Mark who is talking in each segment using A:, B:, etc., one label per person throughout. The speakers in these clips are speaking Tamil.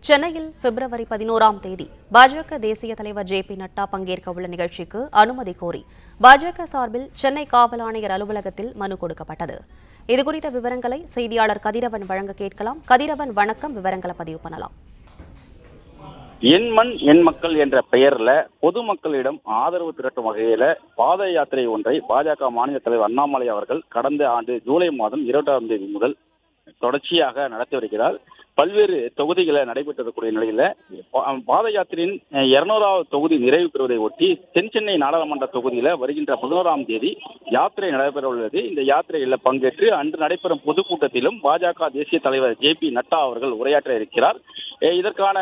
A: சென்னையில் பிப்ரவரி 11ஆம் தேதி பாஜக தேசிய தலைவர் ஜே.பி. நட்டா பங்கேற்க உள்ள நிகழ்ச்சிக்கு அனுமதி கோரி பாஜக சார்பில் சென்னை காவல் ஆணையர் அலுவலகத்தில் மனு கொடுக்கப்பட்டது. இதுகுறித்த விவரங்களை செய்தியாளர் கதிரவன் வழங்க கேட்கலாம். கதிரவன், வணக்கம். விவரங்களை பதிவு பண்ணலாம்.
B: என் மண் என் மக்கள் என்ற பெயர்ல பொதுமக்களிடம் ஆதரவு திரட்டும் வகையில பாத யாத்திரை ஒன்றை பாஜக மாநில தலைவர் அண்ணாமலை அவர்கள் கடந்த ஆண்டு ஜூலை மாதம் 20ஆம் தேதி முதல் தொடர்ச்சியாக நடத்தி வருகிறார். பல்வேறு தொகுதிகளில் நடைபெற்றக்கூடிய நிலையில பாத யாத்திரையின் 200வது தொகுதி நிறைவு பெறுவதை ஒட்டி தென் சென்னை நாடாளுமன்ற தொகுதியில வருகின்ற 11ஆம் தேதி யாத்திரை நடைபெற உள்ளது. இந்த யாத்திரையில் பங்கேற்று அன்று நடைபெறும் பொதுக்கூட்டத்திலும் பாஜக தேசிய தலைவர் ஜே.பி. நட்டா அவர்கள் உரையாற்ற இருக்கிறார். இதற்கான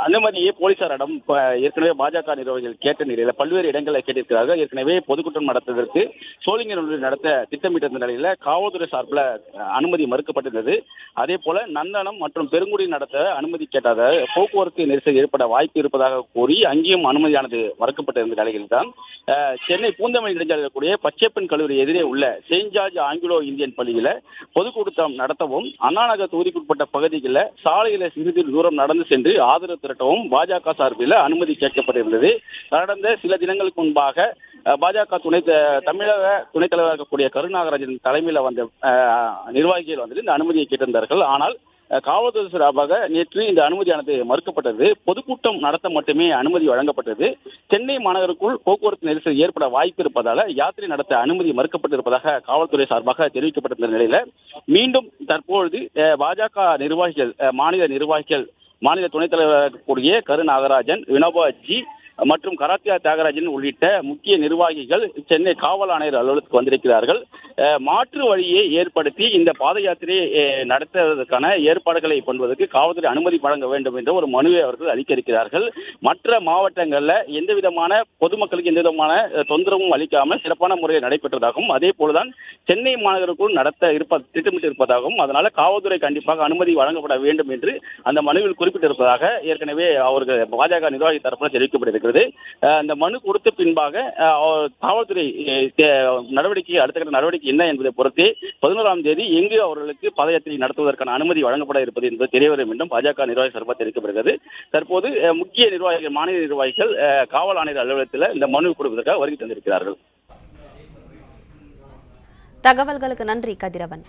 B: அனுமதியை போலீசாரிடம் ஏற்கனவே பாஜக நிர்வாகிகள் கேட்ட நிலையில பல்வேறு இடங்களில் கேட்டிருக்கிறார்கள். ஏற்கனவே பொதுக்கூட்டம் நடத்துவதற்கு சோழிங்கநல்லூரில் நடத்த திட்டமிட்டிருந்த நிலையில காவல்துறை சார்பில் அனுமதி மறுக்கப்பட்டிருந்தது. அதே போல நந்தனம் மற்றும் பெருங்குடி நடத்த அனுமதி கேட்டதாக போக்குவரத்து நெரிசல் ஏற்பட வாய்ப்பு இருப்பதாக கூறி அங்கேயும் அனுமதியானது மறுக்கப்பட்டிருந்த நிலையில் தான் சென்னை பூந்தமல்லி நெடுஞ்சாலையில் பச்சைப்பன் கல்லூரி எதிரே உள்ள செயின்ட் ஜார்ஜ் ஆங்கிலோ இந்தியன் பள்ளியில பொதுக்கூட்டம் நடத்தவும் அண்ணாநகர் தொகுதிக்குட்பட்ட பகுதிகளில் சாலையில சிறிது தூரம் நடந்து சென்று ஆதரவு திரட்டவும் பாஜக சார்பில் அனுமதி கேட்கப்பட்டிருந்தது. கடந்த சில தினங்களுக்கு முன்பாக பாஜக தமிழக துணைத் தலைவராக இருக்கக்கூடிய கருநாகராஜன் தலைமையில் வந்த நிர்வாகிகள் வந்துட்டு இந்த அனுமதியை கேட்டிருந்தார்கள். ஆனால் காவல்துறை சார்பாக நேற்று இந்த அனுமதியானது மறுக்கப்பட்டது. பொதுக்கூட்டம் நடத்த மட்டுமே அனுமதி வழங்கப்பட்டது. சென்னை மாநகருக்குள் போக்குவரத்து நெரிசல் ஏற்பட வாய்ப்பு இருப்பதால யாத்திரை நடத்த அனுமதி மறுக்கப்பட்டிருப்பதாக காவல்துறை சார்பாக தெரிவிக்கப்பட்டிருந்த நிலையில மீண்டும் தற்பொழுது பாஜக நிர்வாகிகள் மாநில துணைத் தலைவராக கூடிய கருநாகராஜன், வினோபாஜி மற்றும் கராத்தியா தியாகராஜன் உள்ளிட்ட முக்கிய நிர்வாகிகள் சென்னை காவல் ஆணையர் அலுவலகத்துக்கு வந்திருக்கிறார்கள். மாற்று வழியை ஏற்படுத்தி இந்த பாத யாத்திரையை நடத்துவதற்கான ஏற்பாடுகளை பண்ணுவதற்கு காவல்துறை அனுமதி வழங்க வேண்டும் என்ற ஒரு மனுவை அவர்கள் அளிக்க இருக்கிறார்கள். மற்ற மாவட்டங்களில் எந்த விதமான பொதுமக்களுக்கு எந்த விதமான தொந்தரவும் அளிக்காமல் சிறப்பான முறையில் நடைபெற்றதாகவும் அதே போலதான் சென்னை மாநகருக்குள் நடத்த திட்டமிட்டு இருப்பதாகவும் அதனால காவல்துறை கண்டிப்பாக அனுமதி வழங்கப்பட வேண்டும் என்று அந்த மனுவில் குறிப்பிட்டிருப்பதாக ஏற்கனவே அவர்கள் பாஜக நிர்வாகி தரப்பில் தெரிவிக்கப்பட்டிருக்கிறது. அந்த மனு கொடுத்த பின்பாக காவல்துறை அடுத்த கட்ட நடவடிக்கை என்ன என்பதை பொறுத்தே 11ஆம் தேதி எங்கு அவர்களுக்கு பாத யாத்திரை நடத்துவதற்கான அனுமதி வழங்கப்பட இருப்பது என்பது தெரியவரும் என்றும் பாஜக நிர்வாகி சார்பாக தெரிவிக்கப்படுகிறது. தற்போது முக்கிய நிர்வாகிகள், மாநில நிர்வாகிகள் காவல் ஆணையர் அலுவலகத்தில் இந்த மனு கொடுப்பதற்காக வருகை தந்திருக்கிறார்கள்.
A: தகவல்களுக்கு நன்றி கதிரவன்.